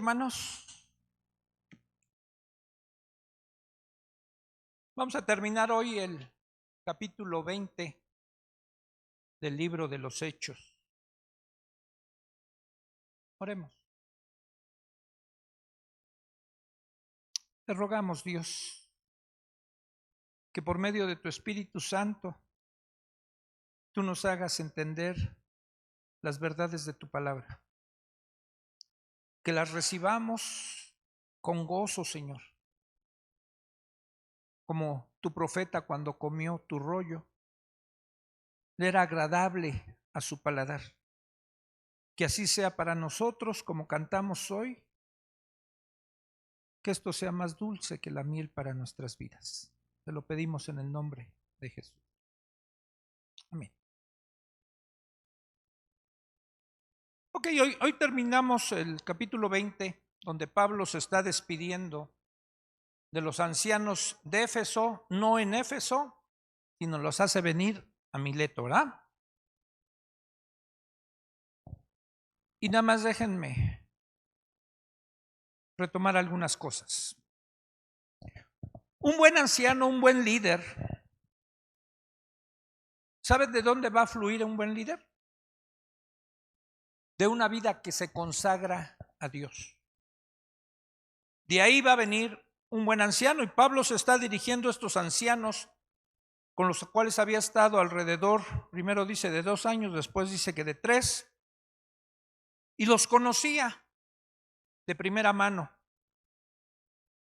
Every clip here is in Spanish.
hermanos. Vamos a terminar hoy el capítulo 20 del libro de los Hechos. Oremos. Te rogamos, Dios, que por medio de tu Espíritu Santo tú nos hagas entender las verdades de tu palabra, que las recibamos con gozo, Señor, como tu profeta cuando comió tu rollo, le era agradable a su paladar. Que así sea para nosotros como cantamos hoy, que esto sea más dulce que la miel para nuestras vidas. Te lo pedimos en el nombre de Jesús. Amén. Ok, hoy terminamos el capítulo 20, donde Pablo se está despidiendo de los ancianos de Éfeso, no en Éfeso, sino los hace venir a Mileto, ¿verdad? Y nada más déjenme retomar algunas cosas. Un buen anciano, un buen líder, ¿sabes de dónde va a fluir un buen líder? De una vida que se consagra a Dios. De ahí va a venir un buen anciano, y Pablo se está dirigiendo a estos ancianos con los cuales había estado alrededor, primero dice de 2 años, después dice que de 3, y los conocía de primera mano.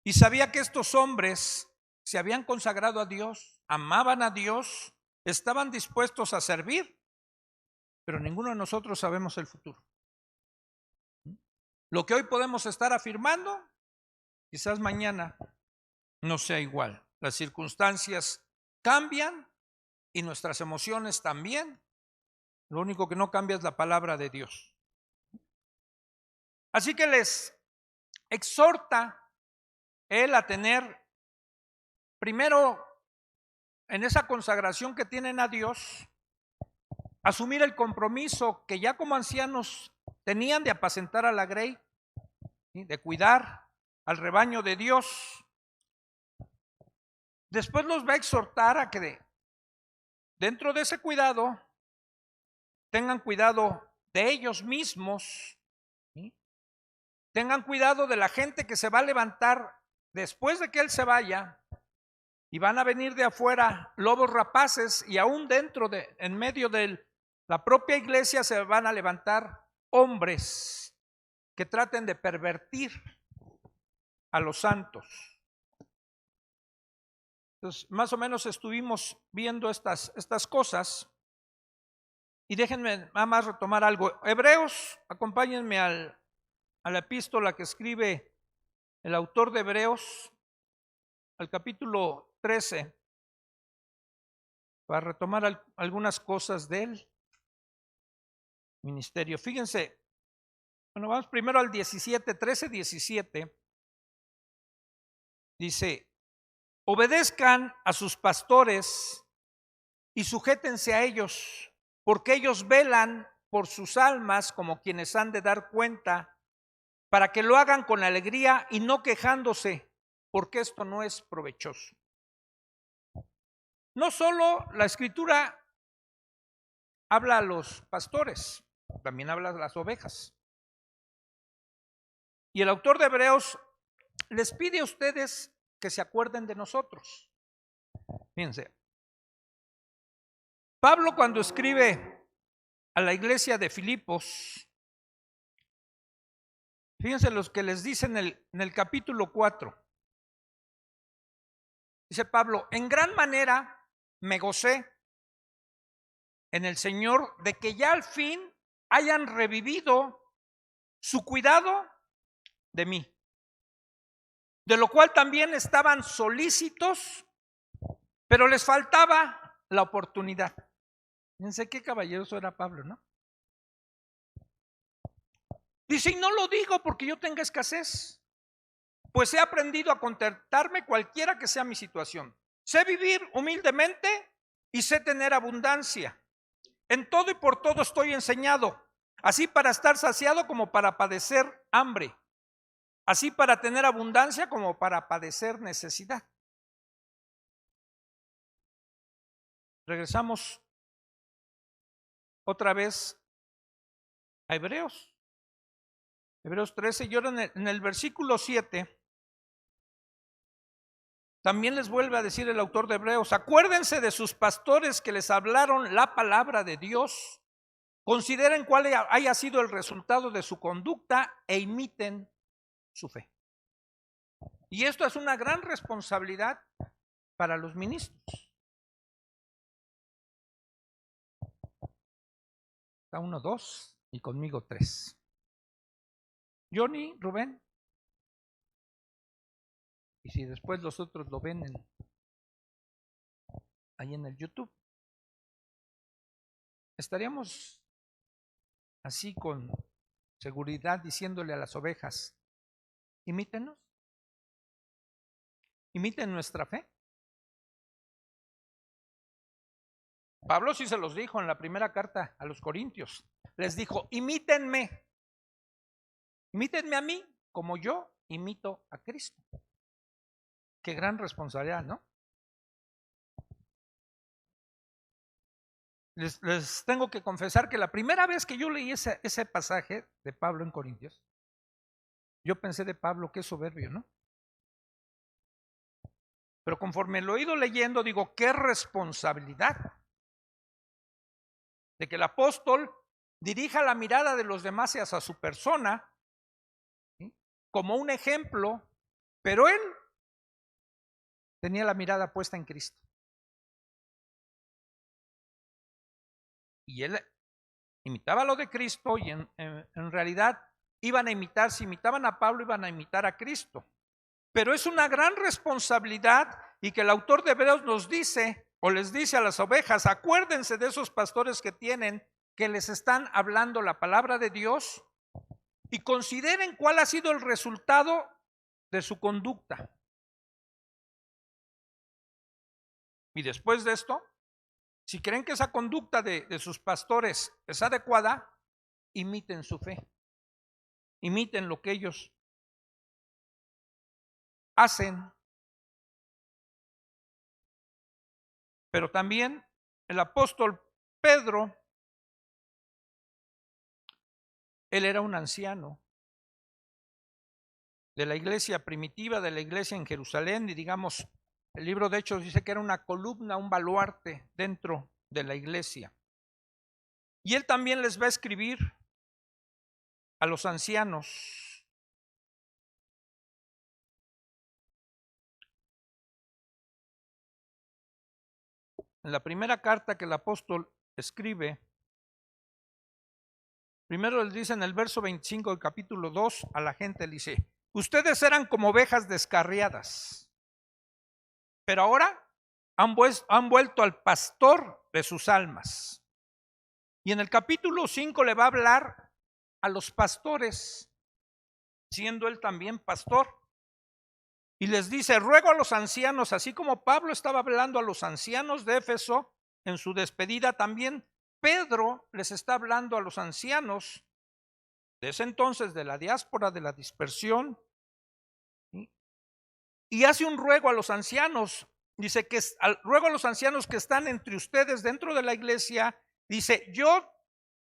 Y sabía que estos hombres se habían consagrado a Dios, amaban a Dios, estaban dispuestos a servir, pero ninguno de nosotros sabemos el futuro. Lo que hoy podemos estar afirmando, quizás mañana no sea igual. Las circunstancias cambian y nuestras emociones también. Lo único que no cambia es la palabra de Dios. Así que les exhorta él a tener, primero, en esa consagración que tienen a Dios, asumir el compromiso que ya como ancianos tenían de apacentar a la grey, ¿sí?, de cuidar al rebaño de Dios. Después los va a exhortar a que dentro de ese cuidado tengan cuidado de ellos mismos, ¿sí?, tengan cuidado de la gente que se va a levantar después de que él se vaya, y van a venir de afuera lobos rapaces, y aún dentro en medio de la propia iglesia se van a levantar hombres que traten de pervertir a los santos. Entonces, más o menos estuvimos viendo estas cosas, y déjenme nada más retomar algo. Hebreos, acompáñenme a la epístola que escribe el autor de Hebreos, al capítulo 13, para retomar algunas cosas del ministerio. Fíjense, bueno, vamos primero al 17, 13, 17. Dice: obedezcan a sus pastores y sujétense a ellos, porque ellos velan por sus almas como quienes han de dar cuenta, para que lo hagan con alegría y no quejándose, porque esto no es provechoso. No solo la escritura habla a los pastores, también habla a las ovejas. Y el autor de Hebreos les pide a ustedes que se acuerden de nosotros. Fíjense, Pablo, cuando escribe a la iglesia de Filipos, fíjense los que les dice en el capítulo 4. Dice Pablo: en gran manera me gocé en el Señor de que ya al fin hayan revivido su cuidado de mí, de lo cual también estaban solícitos, pero les faltaba la oportunidad. Fíjense qué caballeroso era Pablo, ¿no? Dice: y no lo digo porque yo tenga escasez, pues he aprendido a contentarme cualquiera que sea mi situación. Sé vivir humildemente y sé tener abundancia. En todo y por todo estoy enseñado, así para estar saciado como para padecer hambre. así para tener abundancia como para padecer necesidad. Regresamos otra vez a Hebreos 13, y ahora en el versículo 7, también les vuelve a decir el autor de Hebreos: acuérdense de sus pastores que les hablaron la palabra de Dios, consideren cuál haya sido el resultado de su conducta e imiten su fe. Y esto es una gran responsabilidad para los ministros. Está 1, 2 y conmigo 3. Johnny, Rubén. Y si después los otros lo ven ahí en el YouTube, estaríamos así con seguridad diciéndole a las ovejas: imítenos, imiten nuestra fe. Pablo sí se los dijo en la primera carta a los Corintios. Les dijo: imítenme a mí como yo imito a Cristo. Qué gran responsabilidad, ¿no? Les tengo que confesar que la primera vez que yo leí ese pasaje de Pablo en Corintios, yo pensé de Pablo: qué soberbio, ¿no? Pero conforme lo he ido leyendo, digo: qué responsabilidad de que el apóstol dirija la mirada de los demás hacia su persona, ¿sí?, como un ejemplo, pero él tenía la mirada puesta en Cristo. Y él imitaba lo de Cristo, y en realidad iban a imitar, si imitaban a Pablo, iban a imitar a Cristo. Pero es una gran responsabilidad, y que el autor de Hebreos nos dice, o les dice a las ovejas: acuérdense de esos pastores que tienen, que les están hablando la palabra de Dios, y consideren cuál ha sido el resultado de su conducta. Y después de esto, si creen que esa conducta de sus pastores es adecuada, imiten su fe, imiten lo que ellos hacen. Pero también el apóstol Pedro, él era un anciano de la iglesia primitiva, de la iglesia en Jerusalén, y digamos, el libro de Hechos dice que era una columna, un baluarte dentro de la iglesia. Y él también les va a escribir a los ancianos. En la primera carta que el apóstol escribe, primero les dice en el verso 25 del capítulo 2 a la gente, le dice: ustedes eran como ovejas descarriadas, pero ahora han vuelto al pastor de sus almas. Y en el capítulo 5 le va a hablar a los pastores, siendo él también pastor. Y les dice: ruego a los ancianos, así como Pablo estaba hablando a los ancianos de Éfeso en su despedida, también Pedro les está hablando a los ancianos de ese entonces, de la diáspora, de la dispersión, ¿sí?, y hace un ruego a los ancianos. Dice que ruego a los ancianos que están entre ustedes dentro de la iglesia, dice: yo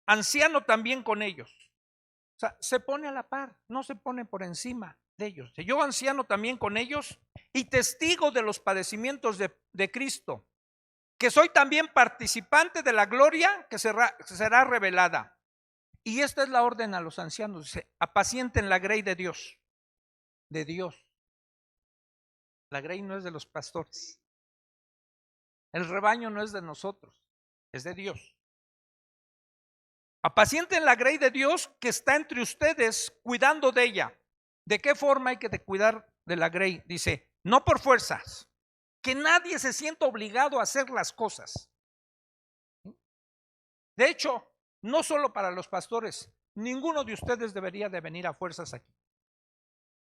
anciano también con ellos. O sea, se pone a la par, no se pone por encima de ellos. Yo anciano también con ellos y testigo de los padecimientos de Cristo, que soy también participante de la gloria que será revelada. Y esta es la orden a los ancianos: dice: apacienten la grey de Dios. De Dios. La grey no es de los pastores. El rebaño no es de nosotros, es de Dios. Apacienten la grey de Dios que está entre ustedes, cuidando de ella. ¿De qué forma hay que cuidar de la grey? Dice: no por fuerzas, que nadie se sienta obligado a hacer las cosas. De hecho, no solo para los pastores, ninguno de ustedes debería de venir a fuerzas aquí,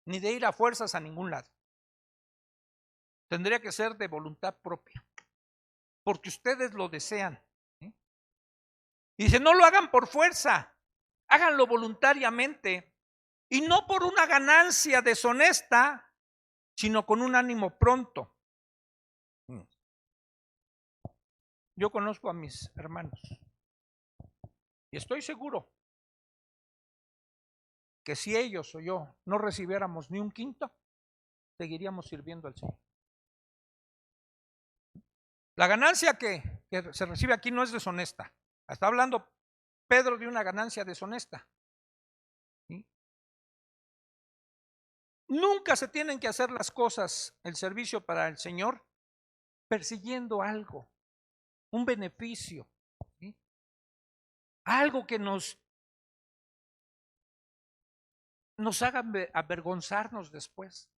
ni de ir a fuerzas a ningún lado. Tendría que ser de voluntad propia, porque ustedes lo desean. Dice: no lo hagan por fuerza, háganlo voluntariamente. y no por una ganancia deshonesta, sino con un ánimo pronto. Yo conozco a mis hermanos y estoy seguro que si ellos o yo no recibiéramos ni un quinto, seguiríamos sirviendo al Señor. La ganancia que se recibe aquí no es deshonesta. Está hablando Pedro de una ganancia deshonesta. ¿Sí? Nunca se tienen que hacer las cosas, el servicio para el Señor, persiguiendo algo, un beneficio, ¿sí? Algo que nos haga avergonzarnos después.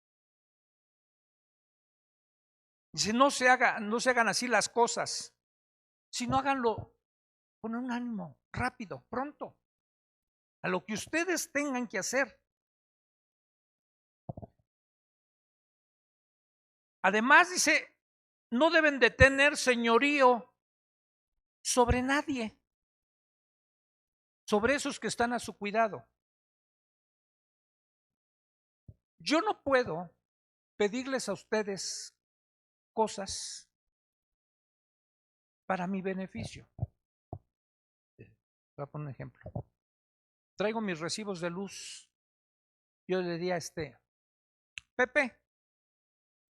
Dice, no se hagan así las cosas, sino háganlo con un ánimo rápido, pronto, a lo que ustedes tengan que hacer. Además dice, no deben de tener señorío sobre nadie, sobre esos que están a su cuidado. Yo no puedo pedirles a ustedes cosas para mi beneficio. Voy a poner un ejemplo. Traigo mis recibos de luz. Yo le diría a Pepe,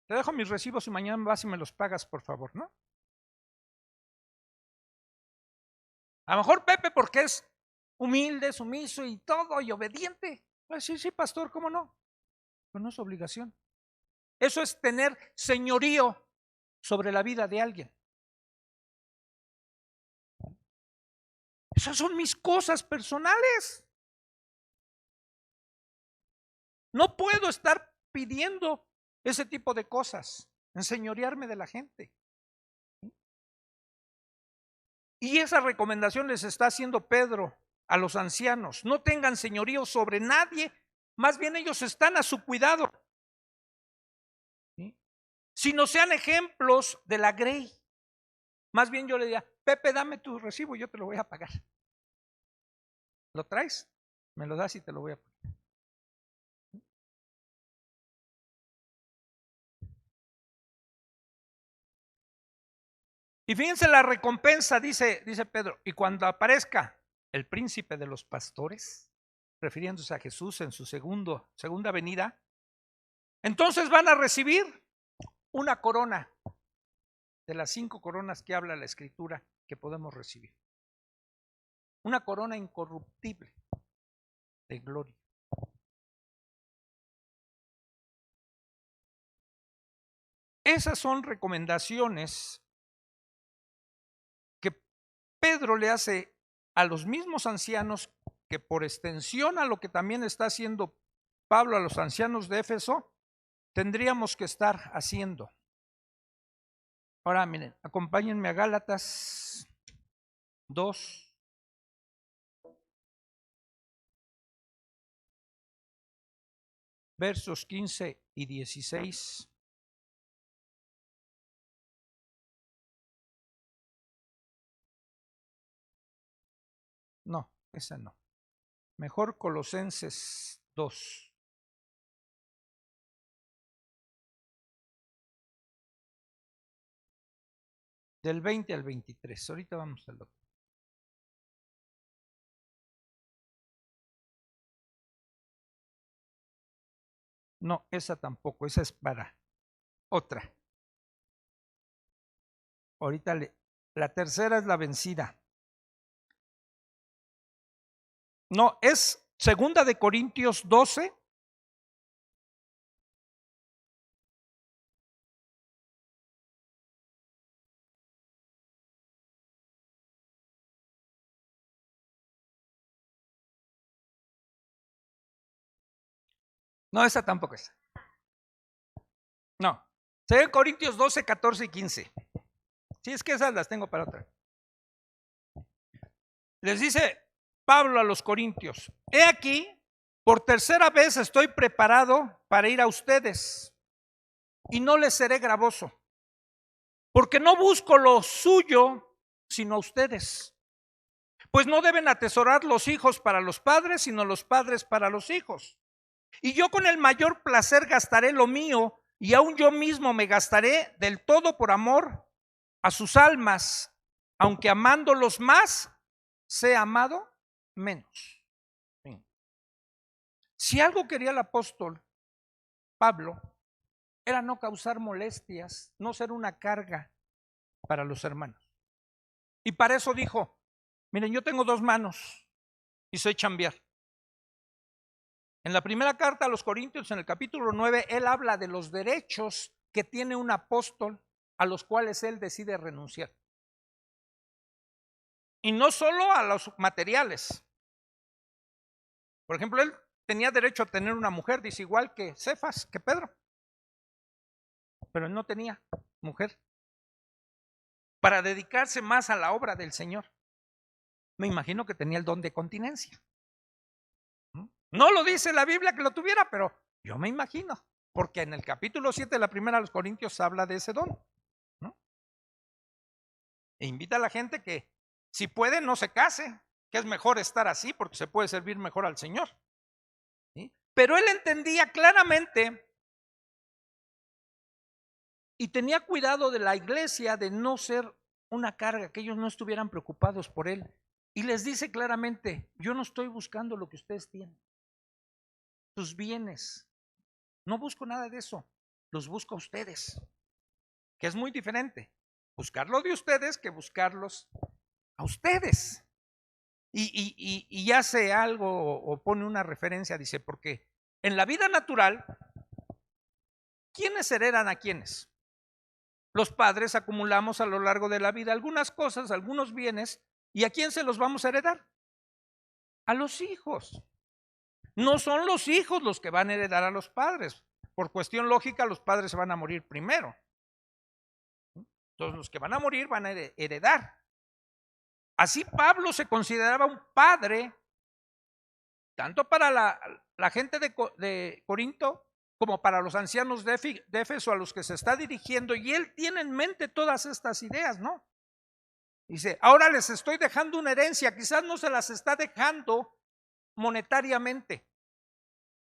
te dejo mis recibos y mañana vas y me los pagas, por favor, ¿no? A lo mejor Pepe, porque es humilde, sumiso y todo, y obediente. Pues sí, pastor, ¿cómo no? Pero no es obligación. Eso es tener señorío sobre la vida de alguien. Esas son mis cosas personales. No puedo estar pidiendo ese tipo de cosas, enseñorearme de la gente. Y esa recomendación les está haciendo Pedro a los ancianos. No tengan señorío sobre nadie, más bien ellos están a su cuidado. ¿Sí? Sino sean ejemplos de la grey. Más bien yo le diría, Pepe, dame tu recibo y yo te lo voy a pagar. ¿Lo traes? Me lo das y te lo voy a pagar. Y fíjense la recompensa, dice Pedro, y cuando aparezca el príncipe de los pastores, refiriéndose a Jesús en su segunda venida, entonces van a recibir una corona de las 5 coronas que habla la Escritura que podemos recibir. Una corona incorruptible de gloria. Esas son recomendaciones que Pedro le hace a los mismos ancianos, que por extensión a lo que también está haciendo Pablo a los ancianos de Éfeso, tendríamos que estar haciendo. Ahora miren, acompáñenme a Gálatas 2. Versos 15 y 16. No, esa no. Mejor Colosenses 2. Del 20 al 23. Ahorita vamos al otro. No, esa tampoco, esa es para otra. Ahorita la tercera es la vencida. No, es 2 de Corintios 12. No, esa tampoco es. No, 2 Corintios 12, 14 y 15. Sí, es que esas las tengo para otra. Les dice Pablo a los corintios, he aquí, por tercera vez estoy preparado para ir a ustedes y no les seré gravoso, porque no busco lo suyo, sino a ustedes. Pues no deben atesorar los hijos para los padres, sino los padres para los hijos. Y yo con el mayor placer gastaré lo mío, y aún yo mismo me gastaré del todo por amor a sus almas, aunque amándolos más, sea amado menos. Si algo quería el apóstol Pablo, era no causar molestias, no ser una carga para los hermanos. Y para eso dijo, miren, yo tengo 2 manos y sé chambear. En la primera carta a los Corintios, en el capítulo 9, él habla de los derechos que tiene un apóstol a los cuales él decide renunciar. Y no solo a los materiales. Por ejemplo, él tenía derecho a tener una mujer, dice, igual que Cefas, que Pedro. Pero él no tenía mujer para dedicarse más a la obra del Señor. Me imagino que tenía el don de continencia. No lo dice la Biblia que lo tuviera, pero yo me imagino, porque en el capítulo 7 de la primera de los Corintios habla de ese don, ¿no? E invita a la gente que si puede no se case, que es mejor estar así porque se puede servir mejor al Señor, ¿sí? Pero él entendía claramente y tenía cuidado de la iglesia de no ser una carga, que ellos no estuvieran preocupados por él. Y les dice claramente, yo no estoy buscando lo que ustedes tienen, sus bienes, no busco nada de eso, los busco a ustedes, que es muy diferente, buscarlo de ustedes que buscarlos a ustedes. Y hace algo o pone una referencia, dice, porque en la vida natural, ¿quiénes heredan a quiénes? Los padres acumulamos a lo largo de la vida algunas cosas, algunos bienes, ¿y a quién se los vamos a heredar? A los hijos. No son los hijos los que van a heredar a los padres. Por cuestión lógica, los padres se van a morir primero. Entonces, los que van a morir van a heredar. Así Pablo se consideraba un padre, tanto para la gente de Corinto, como para los ancianos de Éfeso a los que se está dirigiendo, y él tiene en mente todas estas ideas, ¿no? Dice, ahora les estoy dejando una herencia, quizás no se las está dejando monetariamente,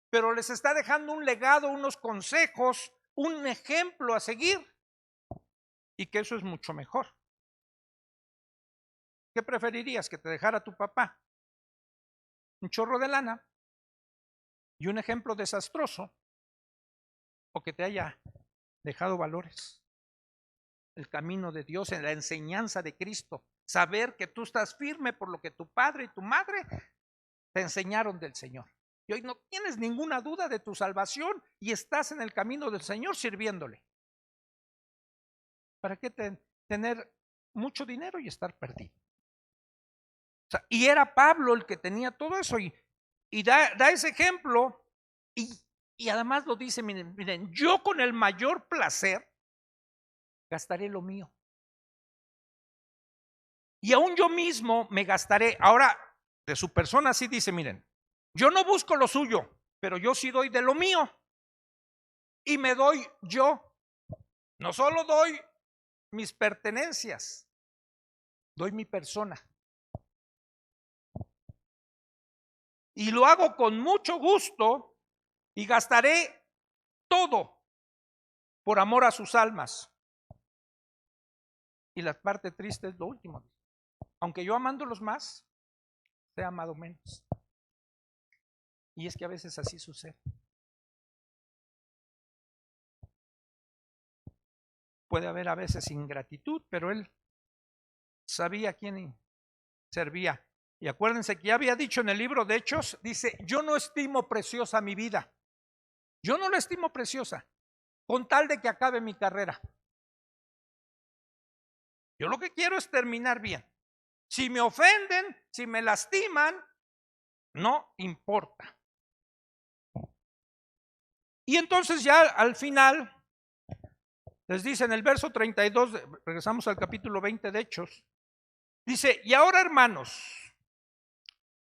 pero les está dejando un legado, unos consejos, un ejemplo a seguir, y que eso es mucho mejor. ¿Qué preferirías? ¿Que te dejara tu papá un chorro de lana y un ejemplo desastroso, o que te haya dejado valores, el camino de Dios, en la enseñanza de Cristo, saber que tú estás firme por lo que tu padre y tu madre te enseñaron del Señor, y hoy no tienes ninguna duda de tu salvación y estás en el camino del Señor sirviéndole? ¿Para qué tener mucho dinero y estar perdido? O sea, y era Pablo el que tenía todo eso, y da ese ejemplo, y además lo dice, miren, yo con el mayor placer gastaré lo mío, y aún yo mismo me gastaré. Ahora, de su persona sí dice, miren, yo no busco lo suyo, pero yo sí doy de lo mío, y me doy yo. No solo doy mis pertenencias, doy mi persona. Y lo hago con mucho gusto, y gastaré todo por amor a sus almas. Y la parte triste es lo último. Aunque yo amándolos más, sea amado menos. Y es que a veces así sucede. Puede haber a veces ingratitud, pero él sabía a quién servía. Y acuérdense que ya había dicho en el libro de Hechos, dice, yo no estimo preciosa mi vida. Yo no la estimo preciosa, con tal de que acabe mi carrera. Yo lo que quiero es terminar bien. Si me ofenden, si me lastiman, no importa. Y entonces ya al final les dice en el verso 32, regresamos al capítulo 20 de Hechos, dice, y ahora hermanos,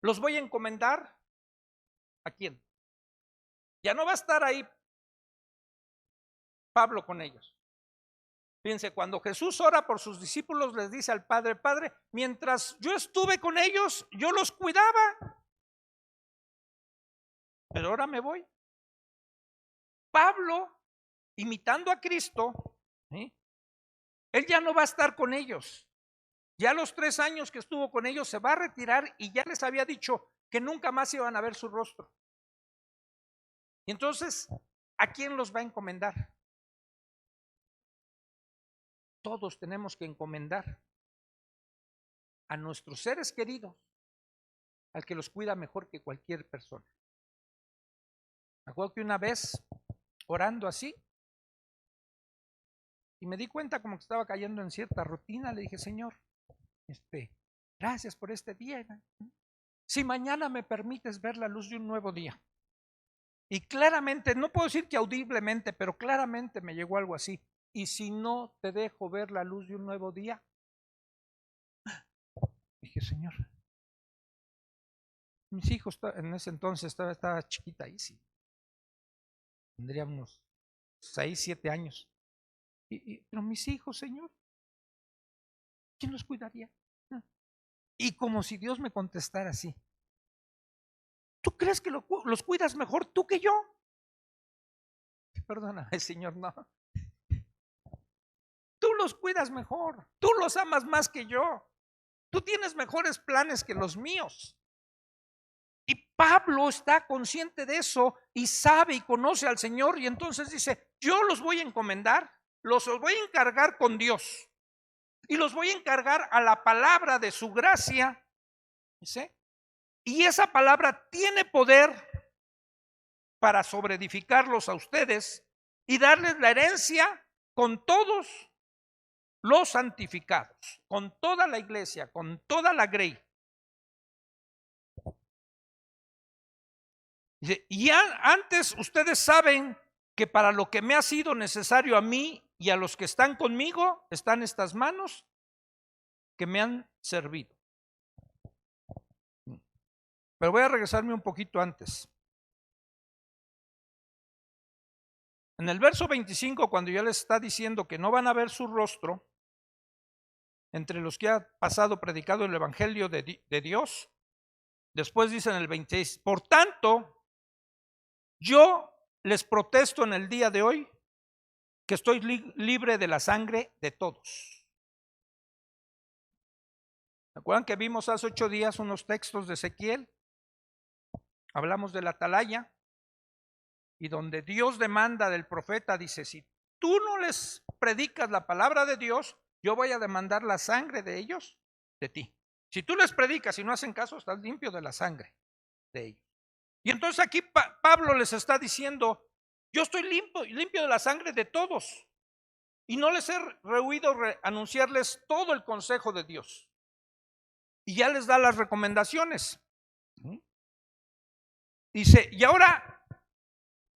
los voy a encomendar, ¿a quién? Ya no va a estar ahí Pablo con ellos. Fíjense, cuando Jesús ora por sus discípulos, les dice al Padre, Padre, mientras yo estuve con ellos, yo los cuidaba, pero ahora me voy, Pablo, imitando a Cristo, ¿sí?, él ya no va a estar con ellos. Ya los 3 años que estuvo con ellos se va a retirar y ya les había dicho que nunca más iban a ver su rostro. Y entonces, ¿a quién los va a encomendar? Todos tenemos que encomendar a nuestros seres queridos, al que los cuida mejor que cualquier persona. Me acuerdo que una vez, orando así, y me di cuenta como que estaba cayendo en cierta rutina, le dije: Señor, gracias por este día. Si mañana me permites ver la luz de un nuevo día. Y claramente, no puedo decir que audiblemente, pero claramente me llegó algo así. Y si no te dejo ver la luz de un nuevo día, dije: Señor, mis hijos en ese entonces estaba chiquita ahí, sí, tendría unos 6, 7 años. Pero mis hijos, Señor, ¿quién los cuidaría? Y como si Dios me contestara así: ¿tú crees que los cuidas mejor tú que yo? Perdóname, Señor, no. Tú los cuidas mejor, tú los amas más que yo, tú tienes mejores planes que los míos. Y Pablo está consciente de eso y sabe y conoce al Señor, y entonces dice: yo los voy a encomendar, los voy a encargar con Dios y los voy a encargar a la palabra de su gracia. ¿Sí? Y esa palabra tiene poder para sobreedificarlos a ustedes y darles la herencia con todos los santificados, con toda la iglesia, con toda la grey. Y antes ustedes saben que para lo que me ha sido necesario a mí y a los que están conmigo están estas manos que me han servido. Pero voy a regresarme un poquito antes. En el verso 25, cuando ya les está diciendo que no van a ver su rostro, entre los que ha pasado predicado el evangelio de Dios, después dice en el 26, por tanto, yo les protesto en el día de hoy que estoy libre de la sangre de todos. ¿Se acuerdan que vimos hace 8 días unos textos de Ezequiel? Hablamos de la atalaya, y donde Dios demanda del profeta, dice: si tú no les predicas la palabra de Dios, yo voy a demandar la sangre de ellos de ti. Si tú les predicas y no hacen caso, estás limpio de la sangre de ellos. Y entonces aquí Pablo les está diciendo: yo estoy limpio de la sangre de todos, y no les he rehuido anunciarles todo el consejo de Dios. Y ya les da las recomendaciones. Dice: y ahora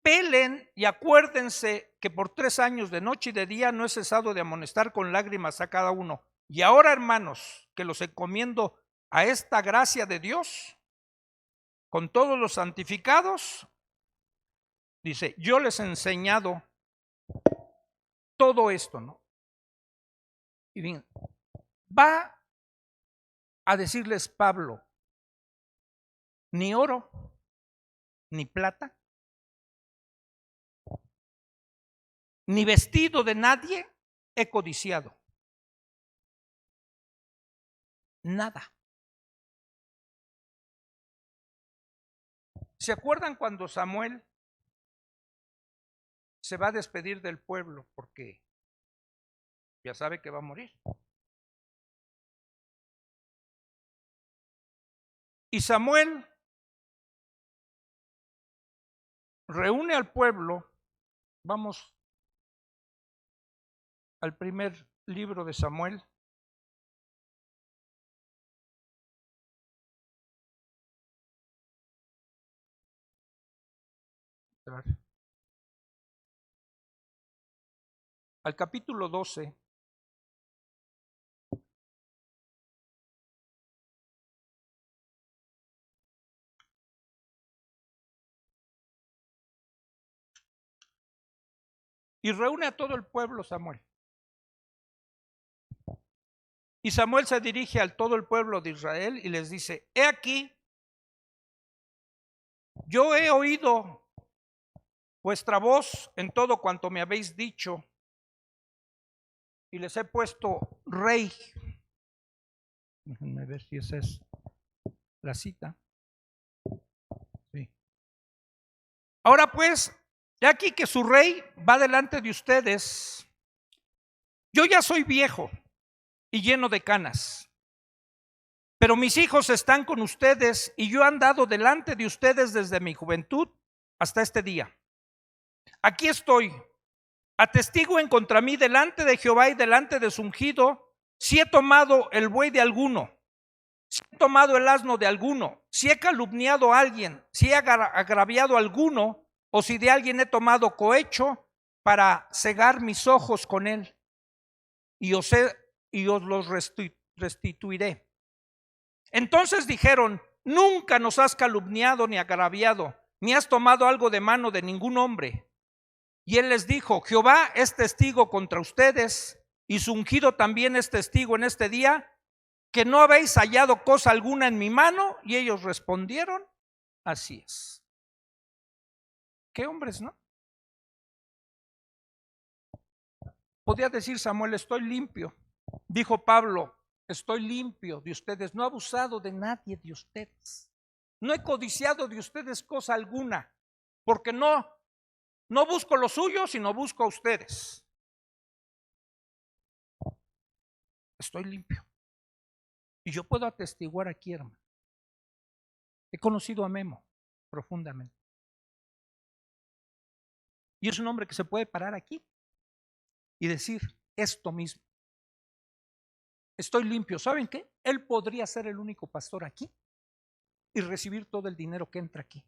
pelen y acuérdense que por 3 años de noche y de día no he cesado de amonestar con lágrimas a cada uno. Y ahora, hermanos, que los encomiendo a esta gracia de Dios con todos los santificados, dice: yo les he enseñado todo esto, ¿no? Y bien, va a decirles Pablo: ni oro, ni plata, ni vestido de nadie he codiciado. Nada. ¿Se acuerdan cuando Samuel se va a despedir del pueblo porque ya sabe que va a morir? Y Samuel reúne al pueblo. Vamos al primer libro de Samuel. Al capítulo 12. Y reúne a todo el pueblo Samuel. Y Samuel se dirige a todo el pueblo de Israel y les dice: he aquí, yo he oído vuestra voz en todo cuanto me habéis dicho, y les he puesto rey. Déjenme ver si esa es la cita. Sí. Ahora pues, he aquí que su rey va delante de ustedes. Yo ya soy viejo y lleno de canas, pero mis hijos están con ustedes y yo he andado delante de ustedes desde mi juventud hasta este día. Aquí estoy, atestiguen contra mí delante de Jehová y delante de su ungido, si he tomado el buey de alguno, si he tomado el asno de alguno, si he calumniado a alguien, si he agraviado a alguno, o si de alguien he tomado cohecho para cegar mis ojos con él, y os los restituiré. Entonces dijeron: nunca nos has calumniado ni agraviado, ni has tomado algo de mano de ningún hombre. Y él les dijo: Jehová es testigo contra ustedes, y su ungido también es testigo en este día, que no habéis hallado cosa alguna en mi mano. Y ellos respondieron: así es. ¿Qué hombres, no? Podía decir Samuel: estoy limpio. Dijo Pablo: estoy limpio de ustedes, no he abusado de nadie de ustedes, no he codiciado de ustedes cosa alguna, porque no busco lo suyo, sino busco a ustedes. Estoy limpio. Y yo puedo atestiguar aquí, hermano. He conocido a Memo profundamente. Y es un hombre que se puede parar aquí y decir esto mismo. Estoy limpio. ¿Saben qué? Él podría ser el único pastor aquí y recibir todo el dinero que entra aquí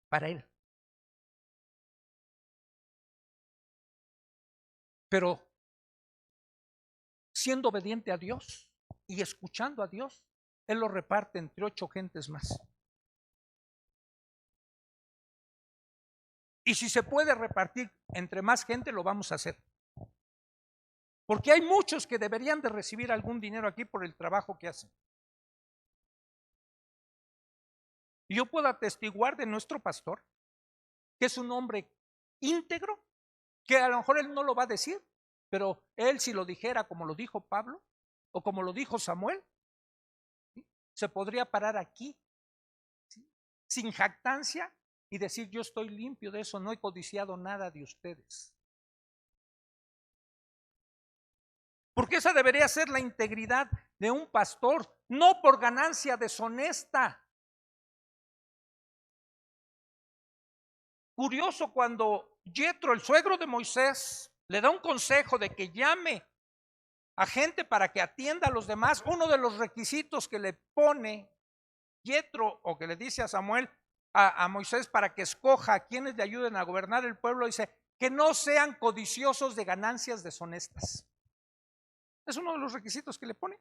para él. Pero siendo obediente a Dios y escuchando a Dios, él lo reparte entre 8 gentes más. Y si se puede repartir entre más gente, lo vamos a hacer. Porque hay muchos que deberían de recibir algún dinero aquí por el trabajo que hacen. Y yo puedo atestiguar de nuestro pastor, que es un hombre íntegro, que a lo mejor él no lo va a decir, pero él, si lo dijera como lo dijo Pablo o como lo dijo Samuel, ¿sí?, se podría parar aquí, ¿sí?, sin jactancia y decir: yo estoy limpio de eso, no he codiciado nada de ustedes. Porque esa debería ser la integridad de un pastor, no por ganancia deshonesta. Curioso, cuando Yetro, el suegro de Moisés, le da un consejo de que llame a gente para que atienda a los demás, uno de los requisitos que le pone Yetro, o que le dice a Samuel, a Moisés, para que escoja a quienes le ayuden a gobernar el pueblo, dice: que no sean codiciosos de ganancias deshonestas. Es uno de los requisitos que le pone.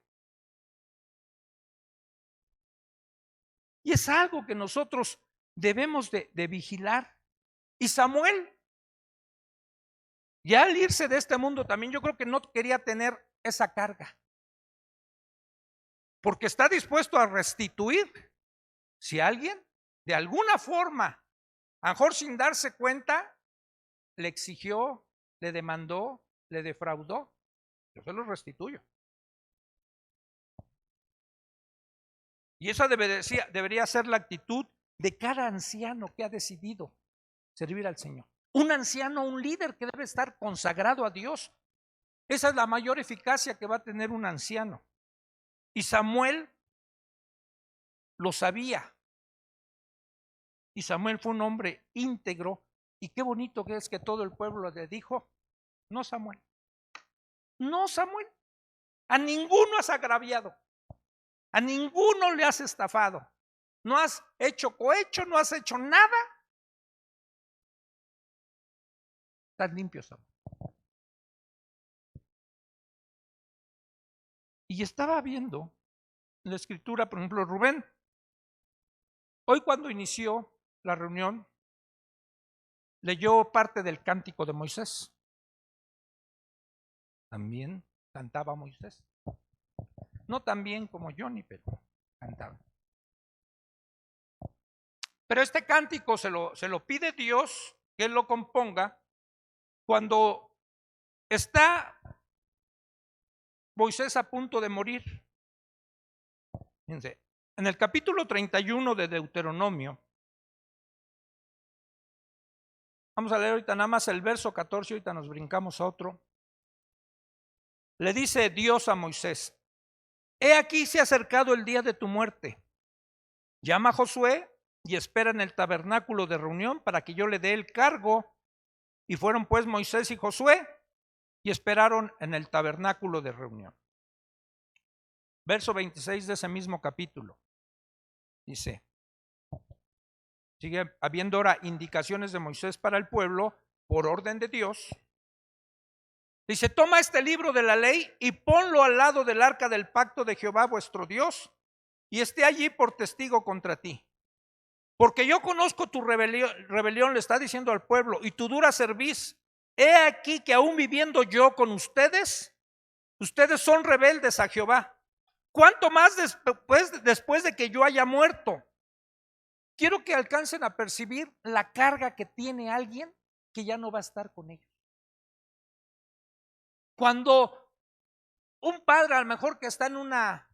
Y es algo que nosotros debemos de vigilar. Y Samuel, ya al irse de este mundo, también yo creo que no quería tener esa carga, porque está dispuesto a restituir si alguien de alguna forma, a lo mejor sin darse cuenta, le exigió, le demandó, le defraudó. Yo se lo restituyo. Y esa debería ser la actitud de cada anciano que ha decidido servir al Señor. Un anciano, un líder que debe estar consagrado a Dios. Esa es la mayor eficacia que va a tener un anciano. Y Samuel lo sabía. Y Samuel fue un hombre íntegro. Y qué bonito que es que todo el pueblo le dijo: no, Samuel, no, Samuel, a ninguno has agraviado, a ninguno le has estafado, no has hecho cohecho, no has hecho nada. Estás limpio, Samuel. Y estaba viendo en la escritura, por ejemplo, Rubén, hoy cuando inició la reunión, leyó parte del cántico de Moisés. También cantaba Moisés. No tan bien como Johnny, pero cantaba. Pero este cántico se lo pide Dios que él lo componga cuando está Moisés a punto de morir. Fíjense, en el capítulo 31 de Deuteronomio, vamos a leer ahorita nada más el verso 14, ahorita nos brincamos a otro. Le dice Dios a Moisés: he aquí se ha acercado el día de tu muerte. Llama a Josué y espera en el tabernáculo de reunión para que yo le dé el cargo. Y fueron pues Moisés y Josué y esperaron en el tabernáculo de reunión. Verso 26 de ese mismo capítulo. Dice, sigue habiendo ahora indicaciones de Moisés para el pueblo por orden de Dios. Dice: toma este libro de la ley y ponlo al lado del arca del pacto de Jehová vuestro Dios, y esté allí por testigo contra ti. Porque yo conozco tu rebelión, le está diciendo al pueblo, y tu dura cerviz. He aquí que aún viviendo yo con ustedes, ustedes son rebeldes a Jehová. ¿Cuánto más después de que yo haya muerto? Quiero que alcancen a percibir la carga que tiene alguien que ya no va a estar con ellos. Cuando un padre, a lo mejor que está en una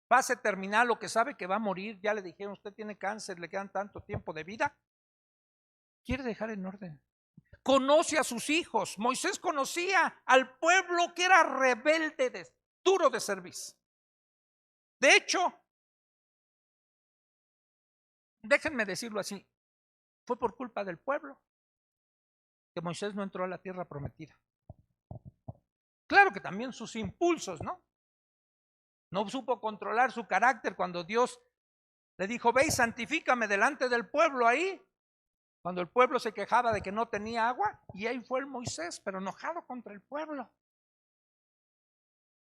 fase terminal o que sabe que va a morir, ya le dijeron, usted tiene cáncer, le quedan tanto tiempo de vida, quiere dejar en orden. Conoce a sus hijos. Moisés conocía al pueblo que era rebelde, duro de servicio. De hecho, déjenme decirlo así, fue por culpa del pueblo que Moisés no entró a la tierra prometida. Claro que también sus impulsos, ¿no? No supo controlar su carácter cuando Dios le dijo: ve y santifícame delante del pueblo ahí. Cuando el pueblo se quejaba de que no tenía agua, y ahí fue el Moisés, pero enojado contra el pueblo.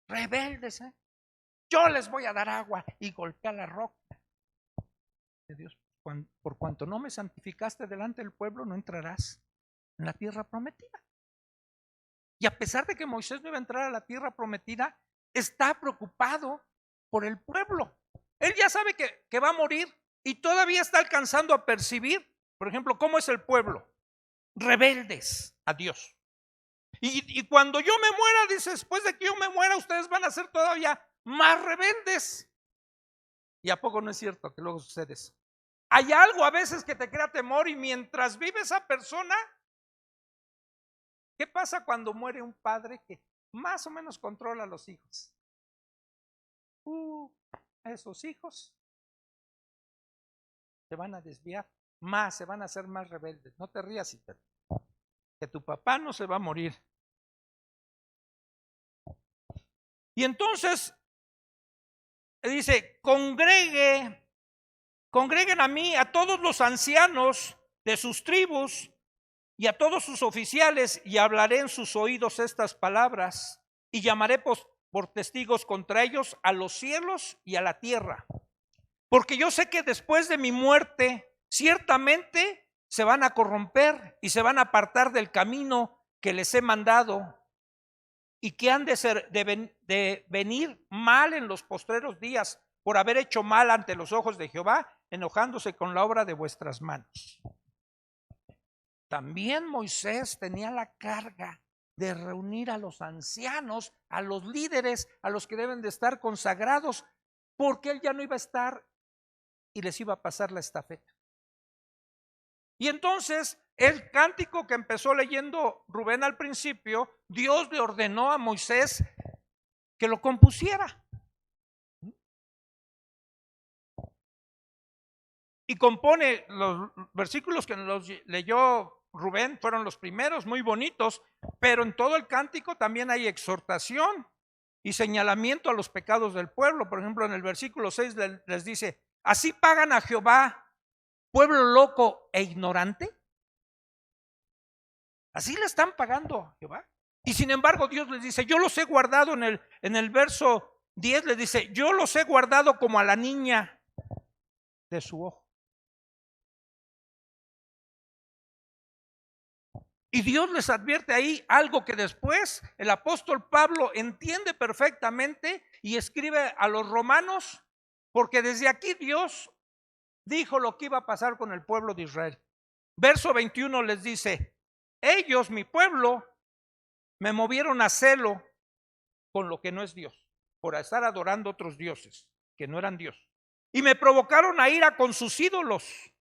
Rebeldes, ¿eh? Yo les voy a dar agua, y golpea la roca. De Dios, por cuanto no me santificaste delante del pueblo, no entrarás en la tierra prometida. Y a pesar de que Moisés no iba a entrar a la tierra prometida, está preocupado por el pueblo. Él ya sabe que va a morir y todavía está alcanzando a percibir, por ejemplo, cómo es el pueblo. Rebeldes a Dios. Y cuando yo me muera, dice, después de que yo me muera, ustedes van a ser todavía más rebeldes. ¿Y a poco no es cierto que luego sucede eso? Hay algo a veces que te crea temor, y mientras vive esa persona, ¿qué pasa cuando muere un padre que más o menos controla a los hijos? Esos hijos se van a desviar más, se van a hacer más rebeldes. No te rías, que tu papá no se va a morir. Y entonces dice: congreguen a mí a todos los ancianos de sus tribus y a todos sus oficiales, y hablaré en sus oídos estas palabras, y llamaré por testigos contra ellos a los cielos y a la tierra. Porque yo sé que después de mi muerte, ciertamente se van a corromper y se van a apartar del camino que les he mandado, y que han de venir mal en los postreros días por haber hecho mal ante los ojos de Jehová, enojándose con la obra de vuestras manos. También Moisés tenía la carga de reunir a los ancianos, a los líderes, a los que deben de estar consagrados, porque él ya no iba a estar y les iba a pasar la estafeta. Y entonces el cántico que empezó leyendo Rubén al principio, Dios le ordenó a Moisés que lo compusiera. Y compone los versículos que nos leyó Rubén, fueron los primeros, muy bonitos, pero en todo el cántico también hay exhortación y señalamiento a los pecados del pueblo. Por ejemplo, en el versículo 6 les dice: ¿así pagan a Jehová, pueblo loco e ignorante? Así le están pagando a Jehová. Y sin embargo Dios les dice: yo los he guardado. En el verso 10 les dice: yo los he guardado como a la niña de su ojo. Y Dios les advierte ahí algo que después el apóstol Pablo entiende perfectamente y escribe a los romanos, porque desde aquí Dios dijo lo que iba a pasar con el pueblo de Israel. Verso 21 les dice: ellos, mi pueblo, me movieron a celo con lo que no es Dios, por estar adorando otros dioses que no eran Dios, y me provocaron a ira con sus ídolos.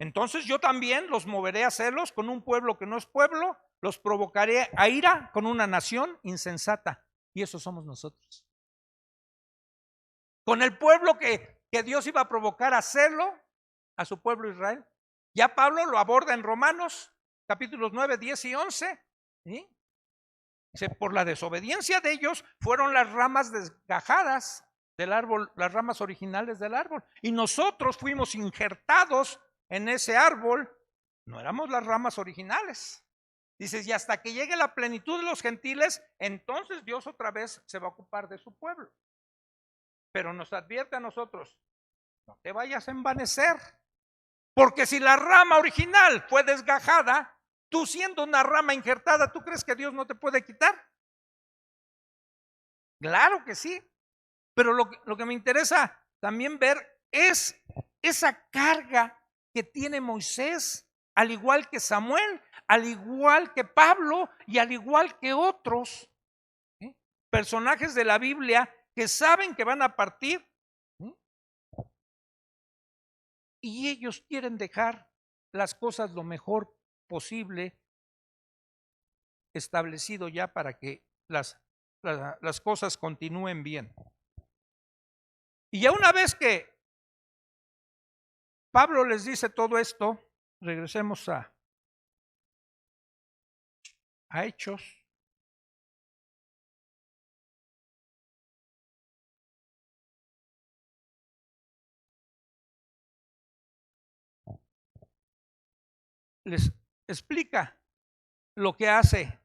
Entonces yo también los moveré a celos con un pueblo que no es pueblo, los provocaré a ira con una nación insensata. Y eso somos nosotros. Con el pueblo que Dios iba a provocar a celo a su pueblo Israel. Ya Pablo lo aborda en Romanos capítulos 9, 10 y 11. ¿Sí? Dice: por la desobediencia de ellos fueron las ramas desgajadas del árbol, las ramas originales del árbol. Y nosotros fuimos injertados en ese árbol, no éramos las ramas originales. Dices: y hasta que llegue la plenitud de los gentiles, entonces Dios otra vez se va a ocupar de su pueblo. Pero nos advierte a nosotros: no te vayas a envanecer, porque si la rama original fue desgajada, tú siendo una rama injertada, ¿tú crees que Dios no te puede quitar? Claro que sí, pero lo que me interesa también ver es esa carga que tiene Moisés, al igual que Samuel, al igual que Pablo y al igual que otros personajes de la Biblia que saben que van a partir, y ellos quieren dejar las cosas lo mejor posible establecido ya para que las cosas continúen bien. Y ya una vez que Pablo les dice todo esto, regresemos a Hechos. Les explica lo que hace.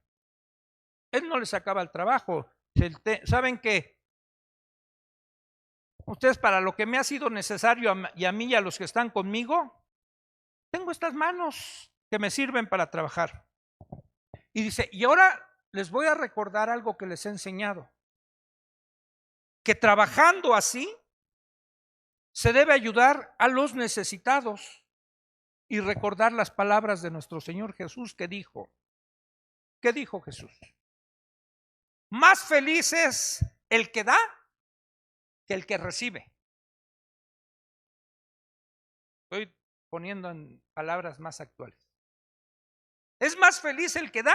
Él no les acaba el trabajo. Saben que ustedes, para lo que me ha sido necesario y a mí y a los que están conmigo, tengo estas manos que me sirven para trabajar. Y dice: y ahora les voy a recordar algo que les he enseñado, que trabajando así se debe ayudar a los necesitados y recordar las palabras de nuestro Señor Jesús que dijo. ¿Qué dijo Jesús? Más feliz es el que da que el que recibe. Estoy poniendo en palabras más actuales. Es más feliz el que da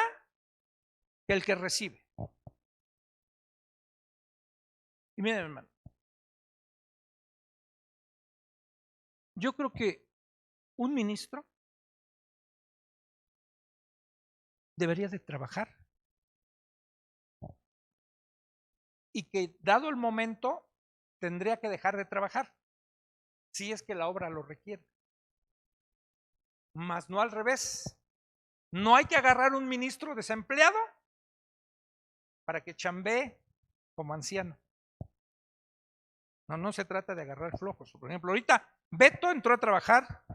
que el que recibe. Y miren, hermano, yo creo que un ministro debería de trabajar, y que dado el momento tendría que dejar de trabajar si es que la obra lo requiere, mas no al revés. No hay que agarrar un ministro desempleado para que chambee como anciano. No se trata de agarrar flojos. Por ejemplo, ahorita Beto entró a trabajar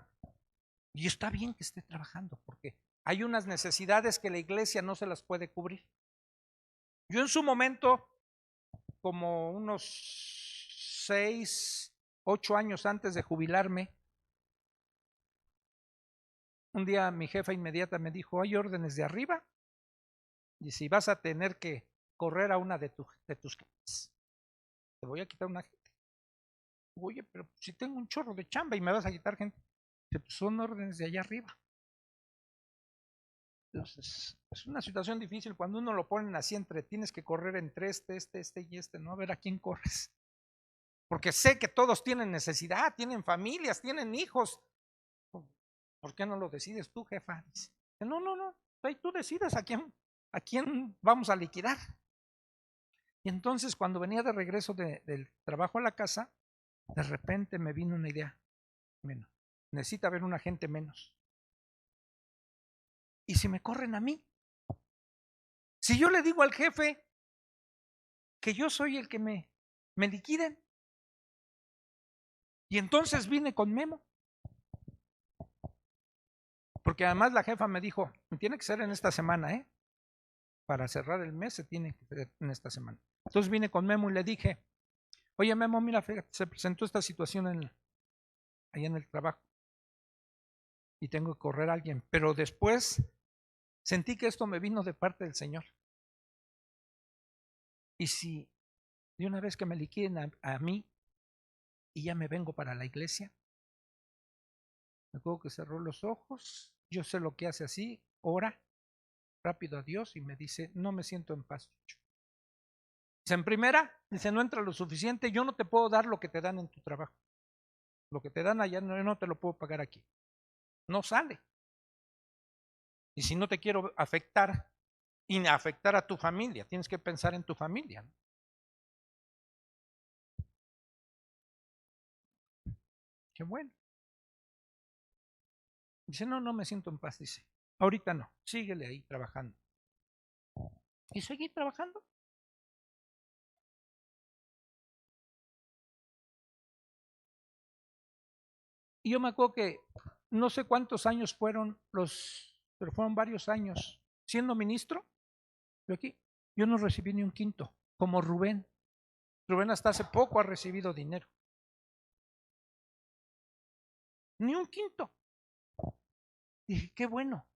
y está bien que esté trabajando, porque hay unas necesidades que la iglesia no se las puede cubrir. Yo en su momento, como unos 6, 8 años antes de jubilarme, un día mi jefa inmediata me dijo: hay órdenes de arriba, y si vas a tener que correr a una de tus clientes, te voy a quitar una gente. Oye, pero si tengo un chorro de chamba y me vas a quitar gente. Pues son órdenes de allá arriba. Entonces, es una situación difícil cuando uno lo ponen así entre: tienes que correr entre este y este, ¿no? A ver a quién corres. Porque sé que todos tienen necesidad, tienen familias, tienen hijos. ¿Por qué no lo decides tú, jefa? Dice: no, ahí tú decides a quién vamos a liquidar. Y entonces, cuando venía de regreso del trabajo a la casa, de repente me vino una idea: bueno, necesita haber un agente menos. ¿Y si me corren a mí? Si yo le digo al jefe que yo soy el que me liquiden. Y entonces vine con Memo, porque además la jefa me dijo: tiene que ser en esta semana, para cerrar el mes se tiene que ser en esta semana. Entonces vine con Memo y le dije: oye, Memo, mira, fíjate, se presentó esta situación ahí en el trabajo y tengo que correr a alguien, pero después sentí que esto me vino de parte del Señor. Y si de una vez que me liquiden a mí y ya me vengo para la iglesia, me acuerdo que cerró los ojos, yo sé lo que hace así, ora rápido a Dios y me dice, no me siento en paz. Dice, en primera, dice, no entra lo suficiente, yo no te puedo dar lo que te dan en tu trabajo. Lo que te dan allá no te lo puedo pagar aquí. No sale. Y si no te quiero afectar, y afectar a tu familia, tienes que pensar en tu familia, ¿no? Qué bueno. Dice, no me siento en paz, dice. Ahorita no, síguele ahí trabajando. Y seguí trabajando. Y yo me acuerdo que no sé cuántos años fueron pero fueron varios años siendo ministro. Yo no recibí ni un quinto, como Rubén. Rubén hasta hace poco ha recibido dinero. Ni un quinto. Dije, qué bueno,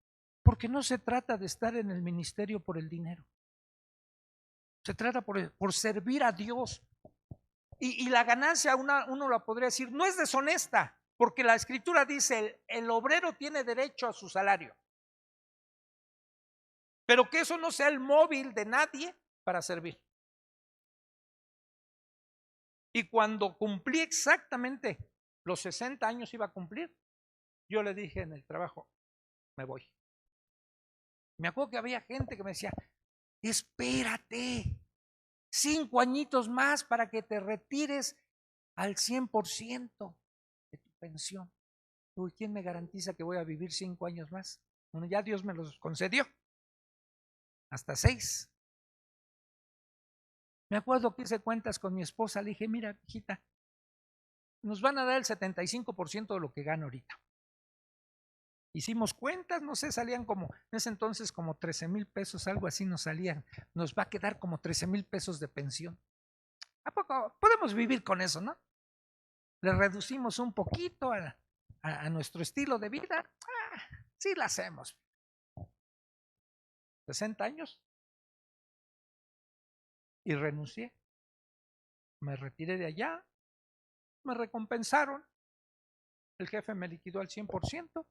porque no se trata de estar en el ministerio por el dinero. Se trata por servir a Dios. Y la ganancia, uno la podría decir, no es deshonesta, porque la Escritura dice, el obrero tiene derecho a su salario. Pero que eso no sea el móvil de nadie para servir. Y cuando cumplí exactamente los 60 años iba a cumplir, yo le dije en el trabajo, me voy. Me acuerdo que había gente que me decía, espérate, 5 añitos más para que te retires al 100% de tu pensión. Uy, ¿quién me garantiza que voy a vivir 5 años más? Bueno, ya Dios me los concedió, hasta 6. Me acuerdo que hice cuentas con mi esposa, le dije, mira, hijita, nos van a dar el 75% de lo que gano ahorita. Hicimos cuentas, no sé, salían como, en ese entonces como 13,000 pesos, algo así nos salían. Nos va a quedar como 13,000 pesos de pensión. ¿A poco podemos vivir con eso, no? Le reducimos un poquito a nuestro estilo de vida. Sí la hacemos. 60 años y renuncié. Me retiré de allá, me recompensaron. El jefe me liquidó al 100%.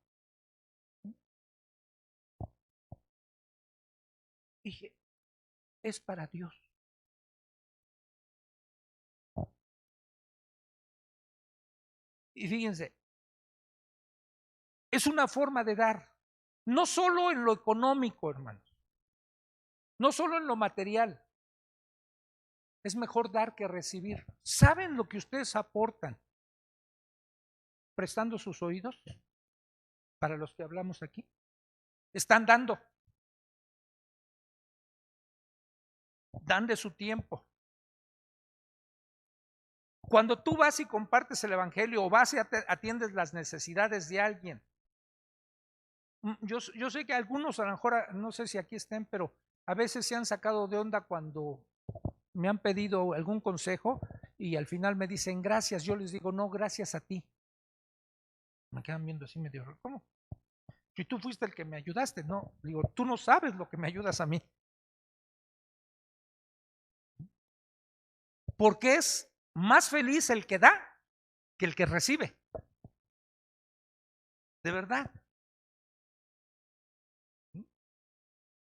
Dije, es para Dios. Y fíjense, es una forma de dar, no solo en lo económico, hermanos, no solo en lo material. Es mejor dar que recibir. ¿Saben lo que ustedes aportan prestando sus oídos para los que hablamos aquí? Están dando. Dan de su tiempo. Cuando tú vas y compartes el evangelio o vas y atiendes las necesidades de alguien, yo sé que algunos a lo mejor, no sé si aquí estén, pero a veces se han sacado de onda cuando me han pedido algún consejo y al final me dicen gracias. Yo les digo, no, gracias a ti. Me quedan viendo así medio, ¿cómo? Si tú fuiste el que me ayudaste, no, digo, tú no sabes lo que me ayudas a mí. Porque es más feliz el que da que el que recibe. De verdad.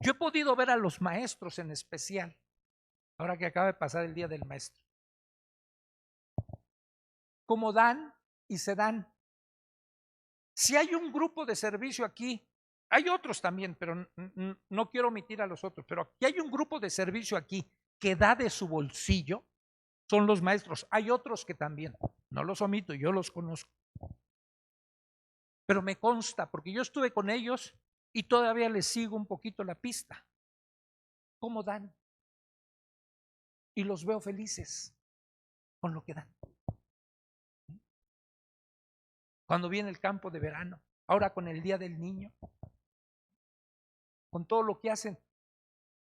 Yo he podido ver a los maestros en especial, ahora que acaba de pasar el día del maestro, cómo dan y se dan. Si hay un grupo de servicio aquí, hay otros también, pero no quiero omitir a los otros, pero aquí hay un grupo de servicio aquí que da de su bolsillo, son los maestros. Hay otros que también, no los omito, yo los conozco. Pero me consta, porque yo estuve con ellos y todavía les sigo un poquito la pista. ¿Cómo dan? Y los veo felices con lo que dan. Cuando viene el campo de verano, ahora con el Día del Niño, con todo lo que hacen,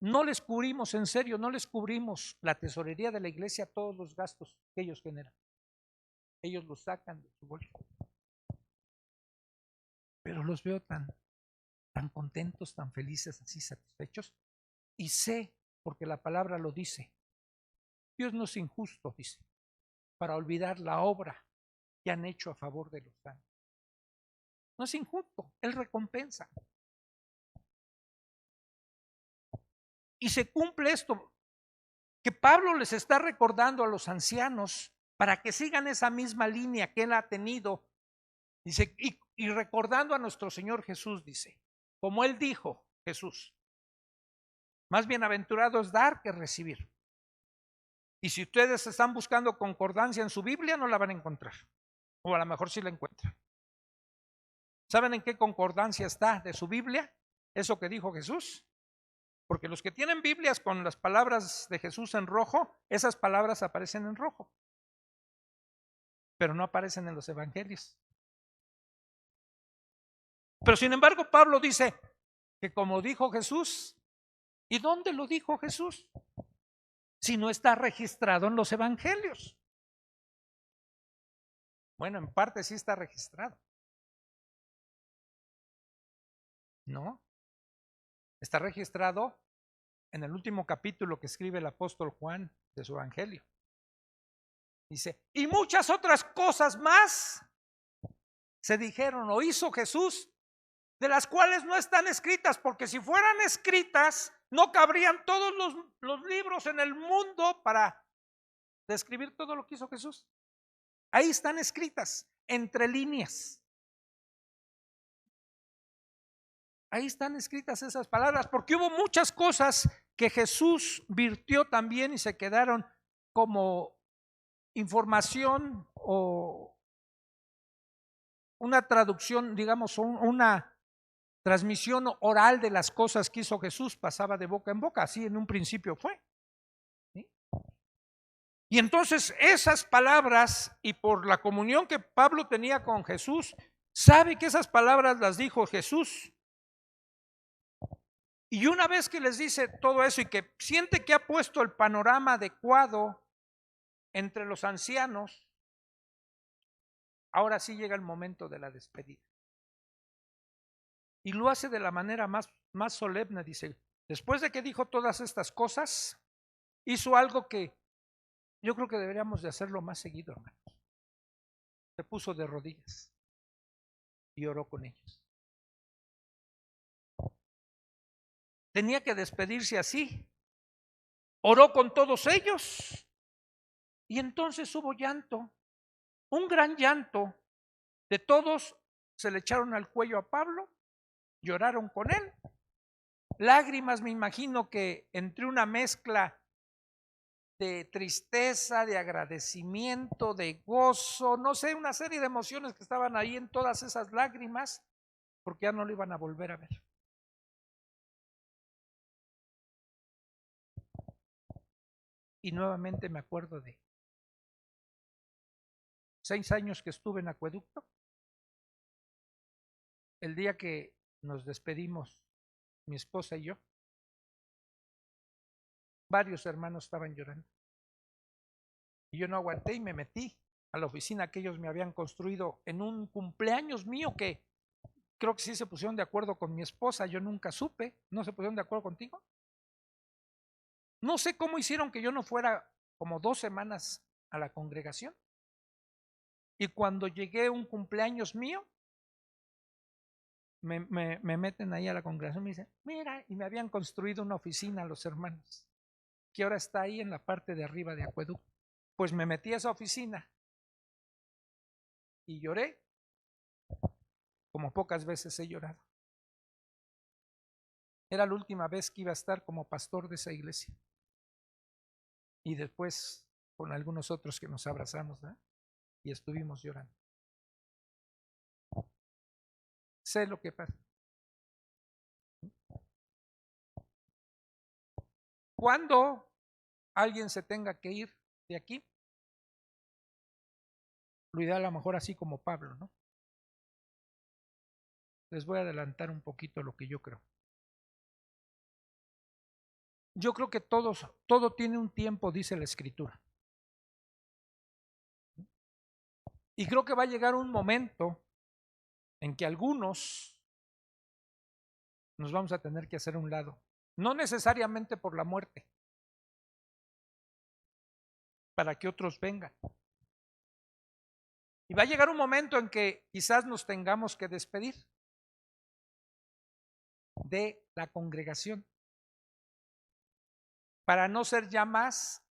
no les cubrimos, en serio, no les cubrimos la tesorería de la iglesia todos los gastos que ellos generan. Ellos los sacan de su bolsa. pero los veo tan contentos, tan felices, así satisfechos. Y sé, porque la palabra lo dice, Dios no es injusto, dice, para olvidar la obra que han hecho a favor de los santos. No es injusto, Él recompensa. Y se cumple esto, que Pablo les está recordando a los ancianos para que sigan esa misma línea que Él ha tenido. Dice, y recordando a nuestro Señor Jesús, dice, como Él dijo, Jesús, más bienaventurado es dar que recibir. Y si ustedes están buscando concordancia en su Biblia, no la van a encontrar. O a lo mejor sí la encuentran. ¿Saben en qué concordancia está de su Biblia eso que dijo Jesús? Porque los que tienen Biblias con las palabras de Jesús en rojo, esas palabras aparecen en rojo, pero no aparecen en los evangelios. Pero sin embargo, Pablo dice que como dijo Jesús, ¿y dónde lo dijo Jesús? Si no está registrado en los evangelios. Bueno, en parte sí está registrado. ¿No? Está registrado en el último capítulo que escribe el apóstol Juan de su evangelio. Dice, y muchas otras cosas más se dijeron o hizo Jesús, de las cuales no están escritas, porque si fueran escritas, no cabrían todos los libros en el mundo para describir todo lo que hizo Jesús. Ahí están escritas, entre líneas. Ahí están escritas esas palabras, porque hubo muchas cosas que Jesús virtió también y se quedaron como información o una traducción, digamos, una transmisión oral de las cosas que hizo Jesús, pasaba de boca en boca, así en un principio fue. ¿Sí? Y entonces esas palabras, y por la comunión que Pablo tenía con Jesús, sabe que esas palabras las dijo Jesús. Y una vez que les dice todo eso y que siente que ha puesto el panorama adecuado entre los ancianos, ahora sí llega el momento de la despedida. Y lo hace de la manera más solemne, dice, después de que dijo todas estas cosas, hizo algo que yo creo que deberíamos de hacerlo más seguido, hermanos. Se puso de rodillas y oró con ellos. Tenía que despedirse así. Oró con todos ellos. Y entonces hubo llanto, un gran llanto. De todos se le echaron al cuello a Pablo, lloraron con él. Lágrimas, me imagino que entre una mezcla de tristeza, de agradecimiento, de gozo, no sé, una serie de emociones que estaban ahí en todas esas lágrimas, porque ya no lo iban a volver a ver. Y nuevamente me acuerdo de 6 años que estuve en Acueducto. El día que nos despedimos, mi esposa y yo, varios hermanos estaban llorando. Y yo no aguanté y me metí a la oficina que ellos me habían construido en un cumpleaños mío que creo que sí se pusieron de acuerdo con mi esposa, yo nunca supe. ¿No se pusieron de acuerdo contigo? No sé cómo hicieron que yo no fuera como 2 semanas a la congregación. Y cuando llegué a un cumpleaños mío, me meten ahí a la congregación y me dicen, mira, y me habían construido una oficina los hermanos, que ahora está ahí en la parte de arriba de Acueducto. Pues me metí a esa oficina y lloré como pocas veces he llorado. Era la última vez que iba a estar como pastor de esa iglesia. Y después con algunos otros que nos abrazamos, ¿verdad? Y estuvimos llorando. Sé lo que pasa. Cuando alguien se tenga que ir de aquí, lo ideal a lo mejor así como Pablo, ¿no? Les voy a adelantar un poquito lo que yo creo. Yo creo que todo tiene un tiempo, dice la Escritura. Y creo que va a llegar un momento en que algunos nos vamos a tener que hacer a un lado, no necesariamente por la muerte, para que otros vengan. Y va a llegar un momento en que quizás nos tengamos que despedir de la congregación para no ser ya más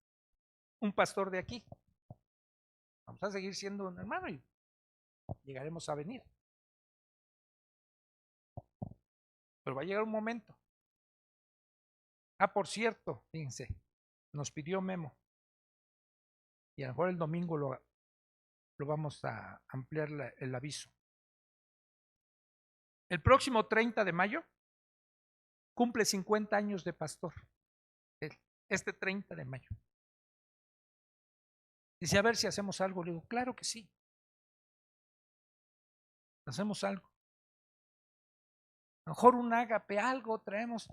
un pastor de aquí. Vamos a seguir siendo un hermano y llegaremos a venir. Pero va a llegar un momento. Por cierto, fíjense, nos pidió Memo y a lo mejor el domingo lo vamos a ampliar el aviso. El próximo 30 de mayo cumple 50 años de pastor. Este 30 de mayo. Dice, a ver si hacemos algo. Le digo, claro que sí. Hacemos algo. A lo mejor un ágape, algo traemos.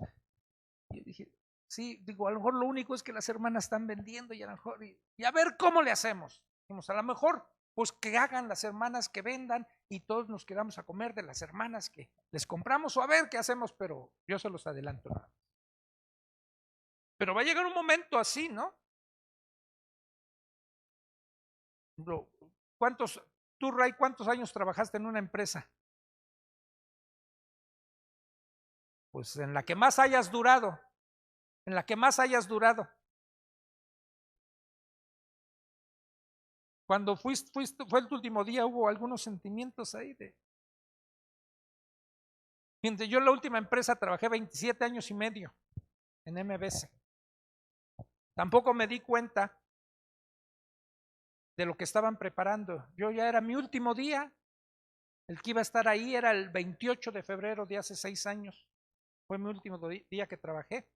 Y dije, sí, digo, a lo mejor lo único es que las hermanas están vendiendo y a lo mejor, y a ver cómo le hacemos. Dijimos, a lo mejor, pues que hagan las hermanas que vendan y todos nos quedamos a comer de las hermanas que les compramos o a ver qué hacemos, pero yo se los adelanto nada. Pero va a llegar un momento así, ¿no? Tú, Ray, ¿cuántos años trabajaste en una empresa? Pues en la que más hayas durado, en la que más hayas durado. Cuando fue el último día, hubo algunos sentimientos ahí de. Mientras yo en la última empresa trabajé 27 años y medio en MBS. Tampoco me di cuenta de lo que estaban preparando. Yo ya era mi último día. El que iba a estar ahí era el 28 de febrero de hace 6 años. Fue mi último día que trabajé.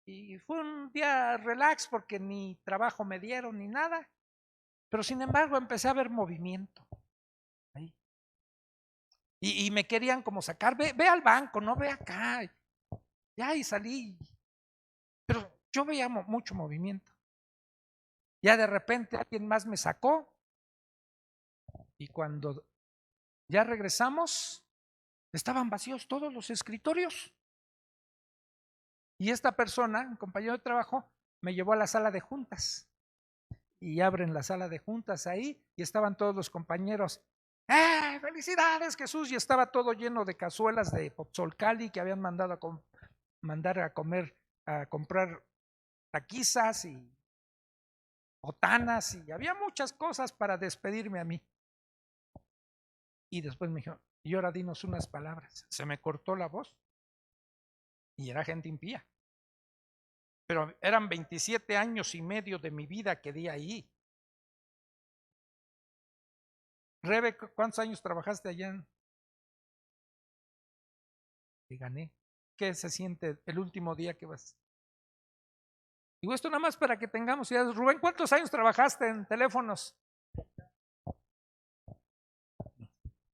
Y fue un día relax porque ni trabajo me dieron ni nada. Pero sin embargo empecé a ver movimiento. Ahí. Y me querían como sacar, ve al banco, no ve acá. Ya, y salí. Pero yo veía mucho movimiento. Ya de repente alguien más me sacó. Y cuando ya regresamos, estaban vacíos todos los escritorios. Y esta persona, un compañero de trabajo, me llevó a la sala de juntas. Y abren la sala de juntas ahí y estaban todos los compañeros. ¡Felicidades, Jesús! Y estaba todo lleno de cazuelas de Pozolcali que habían mandado a comprar taquizas y botanas y había muchas cosas para despedirme a mí. Y después me dijo, y ahora dinos unas palabras. Se me cortó la voz y era gente impía. Pero eran 27 años y medio de mi vida que di ahí. Rebe, ¿cuántos años trabajaste allá? Y gané. ¿Qué se siente el último día que vas? Digo esto nada más para que tengamos ideas. Rubén, ¿cuántos años trabajaste en teléfonos?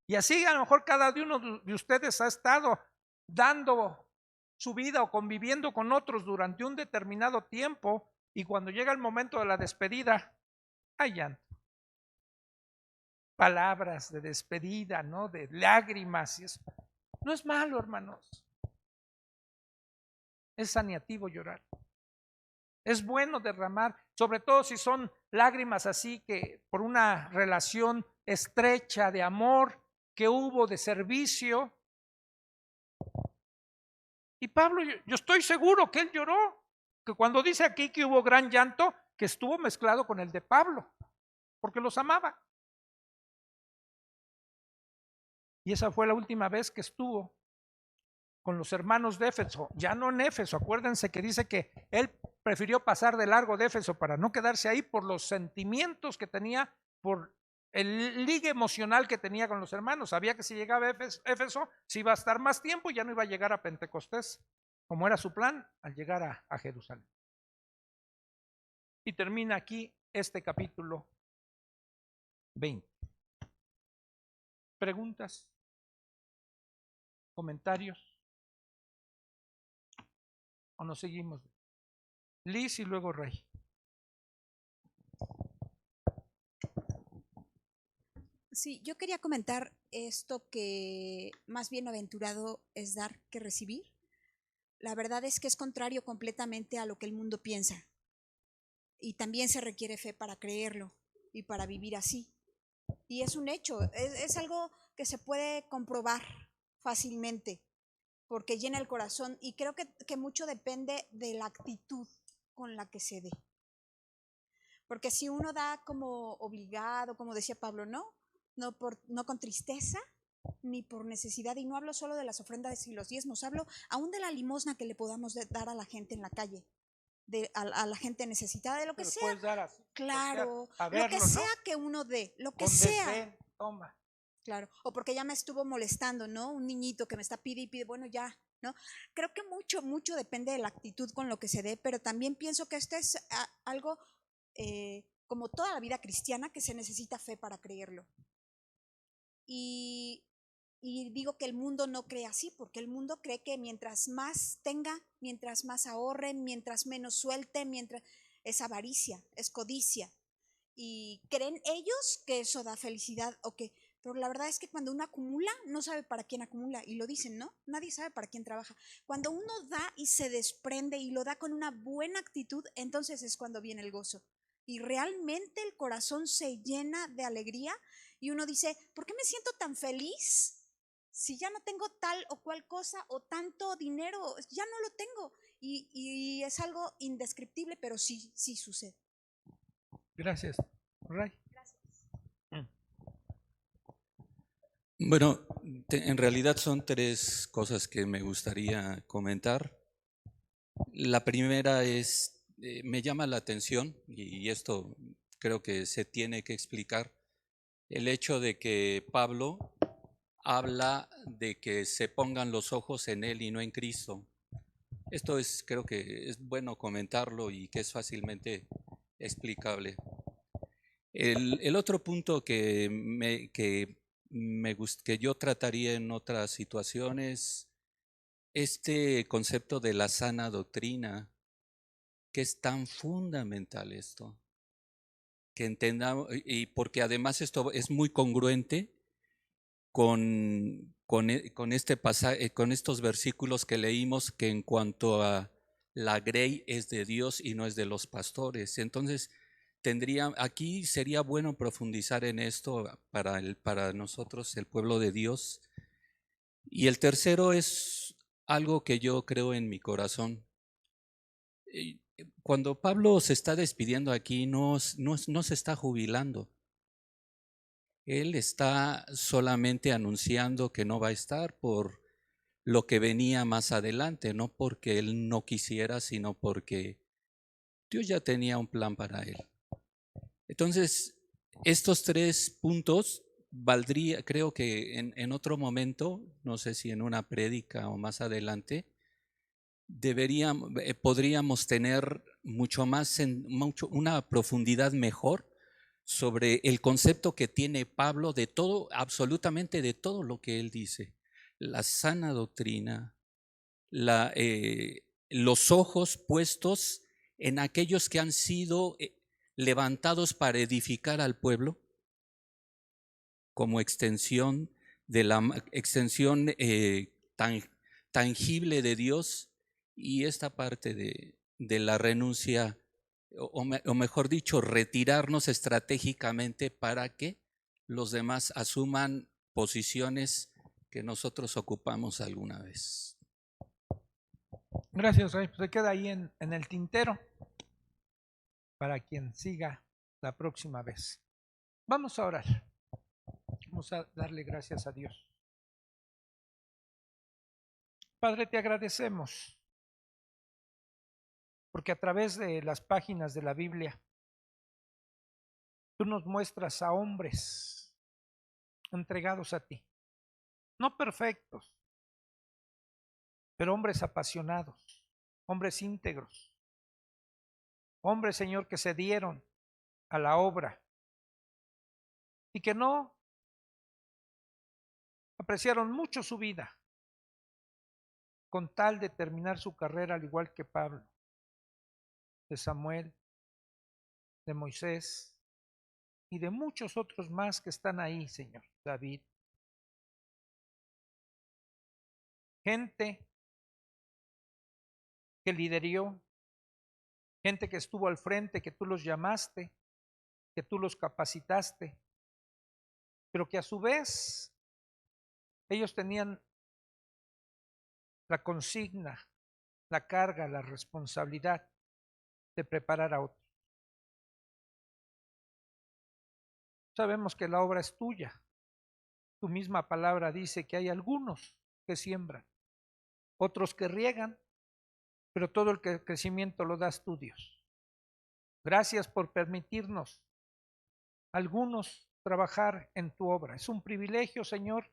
Y así a lo mejor cada uno de ustedes ha estado dando su vida o conviviendo con otros durante un determinado tiempo y cuando llega el momento de la despedida, hay llanto. Palabras de despedida, ¿no? De lágrimas y eso. No es malo, hermanos. Es saneativo llorar. Es bueno derramar, sobre todo si son lágrimas así que por una relación estrecha de amor que hubo, de servicio. Y Pablo, yo estoy seguro que él lloró, que cuando dice aquí que hubo gran llanto, que estuvo mezclado con el de Pablo, porque los amaba. Y esa fue la última vez que estuvo con los hermanos de Éfeso, ya no en Éfeso. Acuérdense que dice que él prefirió pasar de largo de Éfeso para no quedarse ahí por los sentimientos que tenía, por el ligue emocional que tenía con los hermanos. Sabía que si llegaba a Éfeso, se iba a estar más tiempo y ya no iba a llegar a Pentecostés, como era su plan al llegar a Jerusalén. Y termina aquí este capítulo 20. ¿Preguntas? ¿Comentarios? ¿O nos seguimos? Liz y luego Rey. Sí, yo quería comentar esto que más bienaventurado es dar que recibir. La verdad es que es contrario completamente a lo que el mundo piensa. Y también se requiere fe para creerlo y para vivir así. Y es un hecho, es algo que se puede comprobar fácilmente porque llena el corazón y creo que mucho depende de la actitud con la que se dé. Porque si uno da como obligado, como decía Pablo, no con tristeza ni por necesidad, y no hablo solo de las ofrendas y los diezmos, hablo aún de la limosna que le podamos dar a la gente en la calle, a la gente necesitada, de lo que Pero sea, puedes dar así, voltear claro, a lo que verlo, sea ¿no? que uno dé, lo que Con sea, desdén, toma. claro, o porque ya me estuvo molestando, ¿no? Un niñito que me está pide y pide, bueno, ya, ¿no? Creo que mucho depende de la actitud con lo que se dé, pero también pienso que este es algo como toda la vida cristiana, que se necesita fe para creerlo. Y, y digo que el mundo no cree así, porque el mundo cree que mientras más tenga, mientras más ahorre, mientras menos suelte, mientras es avaricia, es codicia. Y creen ellos que eso da felicidad o que... Pero la verdad es que cuando uno acumula, no sabe para quién acumula. Y lo dicen, ¿no? Nadie sabe para quién trabaja. Cuando uno da y se desprende y lo da con una buena actitud, entonces es cuando viene el gozo. Y realmente el corazón se llena de alegría y uno dice, ¿por qué me siento tan feliz? Si ya no tengo tal o cual cosa o tanto dinero, ya no lo tengo. Y es algo indescriptible, pero sí sucede. Gracias. Ray. Bueno, en realidad son tres cosas que me gustaría comentar. La primera es, me llama la atención, y esto creo que se tiene que explicar, el hecho de que Pablo habla de que se pongan los ojos en él y no en Cristo. Esto es, creo que es bueno comentarlo y que es fácilmente explicable. El otro punto que yo trataría en otras situaciones, este concepto de la sana doctrina, que es tan fundamental esto, que entendamos, y porque además esto es muy congruente con este pasaje, con estos versículos que leímos, que en cuanto a la grey es de Dios y no es de los pastores. Entonces, aquí sería bueno profundizar en esto para nosotros, el pueblo de Dios. Y el tercero es algo que yo creo en mi corazón. Cuando Pablo se está despidiendo aquí, no se está jubilando. Él está solamente anunciando que no va a estar por lo que venía más adelante, no porque él no quisiera, sino porque Dios ya tenía un plan para él. Entonces, estos tres puntos valdría, creo que en otro momento, no sé si en una prédica o más adelante, podríamos tener una profundidad mejor sobre el concepto que tiene Pablo de todo, absolutamente de todo lo que él dice. La sana doctrina, los ojos puestos en aquellos que han sido levantados para edificar al pueblo como extensión de la extensión tangible de Dios, y esta parte de la renuncia, o mejor dicho, retirarnos estratégicamente para que los demás asuman posiciones que nosotros ocupamos alguna vez. Gracias, Ray. Pues se queda ahí en el tintero para quien siga la próxima vez. Vamos a orar. Vamos a darle gracias a Dios. Padre, te agradecemos porque a través de las páginas de la Biblia tú nos muestras a hombres entregados a ti, no perfectos, pero hombres apasionados, hombres íntegros, hombres, Señor, que se dieron a la obra y que no apreciaron mucho su vida con tal de terminar su carrera al igual que Pablo, de Samuel, de Moisés, y de muchos otros más que están ahí, Señor. David. Gente que lideró, gente que estuvo al frente, que tú los llamaste, que tú los capacitaste, pero que a su vez ellos tenían la consigna, la carga, la responsabilidad de preparar a otros. Sabemos que la obra es tuya. Tu misma palabra dice que hay algunos que siembran, otros que riegan, pero todo el crecimiento lo das tú, Dios. Gracias por permitirnos algunos trabajar en tu obra. Es un privilegio, Señor,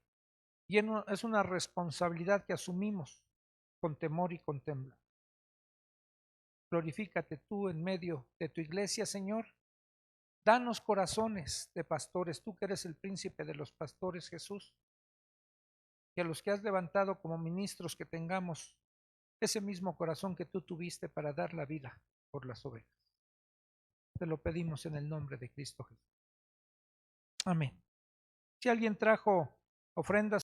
y es una responsabilidad que asumimos con temor y con temblor. Glorifícate tú en medio de tu iglesia, Señor. Danos corazones de pastores, tú que eres el príncipe de los pastores, Jesús. Que a los que has levantado como ministros que tengamos ese mismo corazón que tú tuviste para dar la vida por las ovejas. Te lo pedimos en el nombre de Cristo Jesús. Amén. Si alguien trajo ofrendas